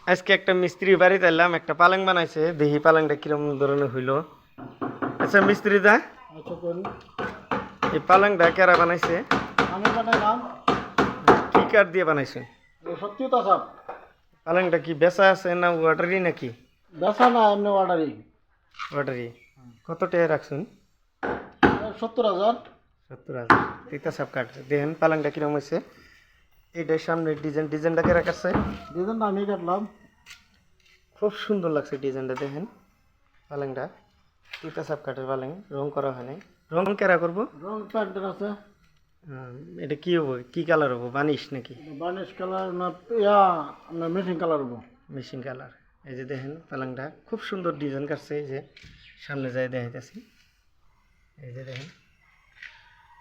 আজকে একটা মিস্ত্রি বাড়িতে এলাম, একটা পালং বানাইছে, দেখি পালংটা কিরকম ধরনের হইলো। আচ্ছা মিস্ত্রি দা, আচ্ছা করুন। এই পালংটা কেরা বানাইছে? আমি বানাইলাম। কি কাঠ দিয়ে বানাইছে? সত্যি তো সব পালংটা কি বেচা আছে না ওয়াটারি নাকি? বেচা না, এমনি অর্ডারই। ওয়াটারি। কত টাকা রাখছুন? 70,000। 70,000। তিতা সব কাঠ দেখেন পালংটা কিরকম হয়েছে। এইটার সামনে ডিজাইনটা কেরা কাটছে? ডিজাইনটা আমি কাটলাম। খুব সুন্দর লাগছে ডিজাইনটা দেখেন। পালংটা তিতা সব কাঠের পালং, রং করা হয় নাই। রং কেরা করবো? রং প্যান্টের আছে। এটা কি হবো, কি কালার হবো, বানিশ নাকি? বার্নিশ কালার না, ইয়া আপনার মেশিন কালার হবো। Machine colour. এই যে দেখেন পালংটা খুব সুন্দর ডিজাইন কাটছে। এই যে সামনে যাই দেখাইতেছি। এই যে দেখেন,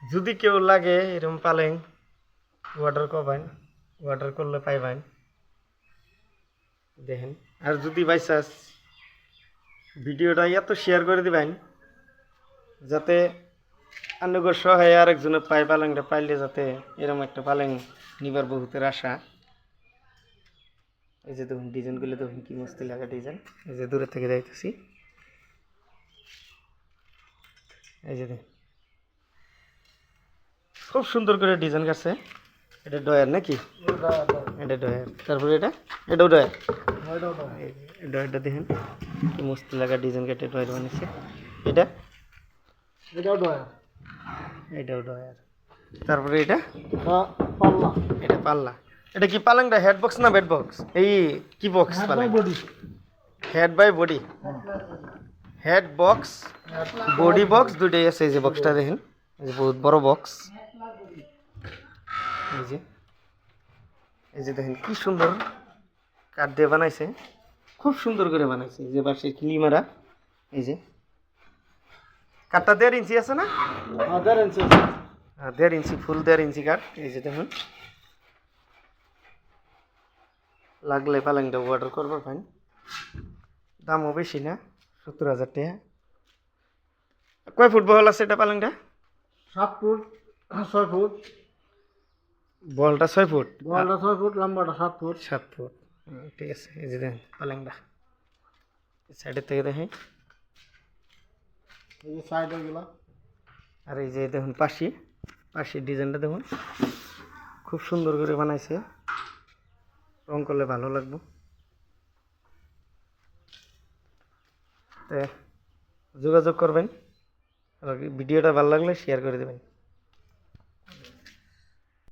যদি কেউ লাগে এরকম পালেং অর্ডার করবেন, অর্ডার করলে পাইবেন। দেখেন, আর যদি বাই চান্স ভিডিওটা এত শেয়ার করে দিবেন যাতে আনুগর সহায় আরেকজনে পায়, পালেংটা পাইলে যাতে এরকম একটা পালেং নিবার বহুতের আশা। এই যে দেখুন ডিজাইনগুলো দেখুন কি মস্তি লাগা ডিজাইন। এই যে দূরে থেকে যাইতেছি। এই যে দেখুন খুব সুন্দর করে ডিজাইন কাটছে। এটা ডয়ার নাকি? এটা ডয়ার। তারপরে এটাও ডয়ার। এই ডয়ারটা দেখেন কি মস্তি লাগা ডিজাইন কেটে ডয়ার বানিয়েছে। এটা এটাও ডয়ার। এটাও ডয়ার। তারপরে এটা পাল্লা। এটা পাল্লা। এটা কি পালংটা হেড বক্স না বেড বক্স? এই কি বক্স পালং? Body. Head by body. Head box, body box দুটোই আছে। এই যে বক্সটা দেখেন, এই যে বহুত বড় বক্স। এই যে এই যে দেখেন কি সুন্দর কাঠ দিয়ে বানাইছে, খুব সুন্দর করে বানাইছে। এই যে পাশে কিলি মারা। এই যে কাঠটা 1.5 ইঞ্চি আছে না? 1.5 ইঞ্চি। 1.5 ইঞ্চি, ফুল 1.5 ইঞ্চি কাঠ। এই যে দেখুন, লাগলে পালংটা অর্ডার করবো ফাইন। দামও বেশি না, 70,000 টাকা। কয় ফুট বহল আছে এটা পালংটা? 7 ফুট 6 ফুট। বলটা 6 ফুট, বলটা 6 ফুট, লম্বাটা 7 ফুট। 7 ফুট। ঠিক আছে। এই যে দেখেন পালংটা সাইডের থেকে দেখেন। এই যে সাইড গুলা। আর এই যে দেখুন পাশের ডিজাইনটা দেখুন খুব সুন্দর করে বানাইছে। রং করলে ভালো লাগবে। তো যোগাযোগ করবেন, আর ভিডিওটা ভালো লাগলে শেয়ার করে দেবেন।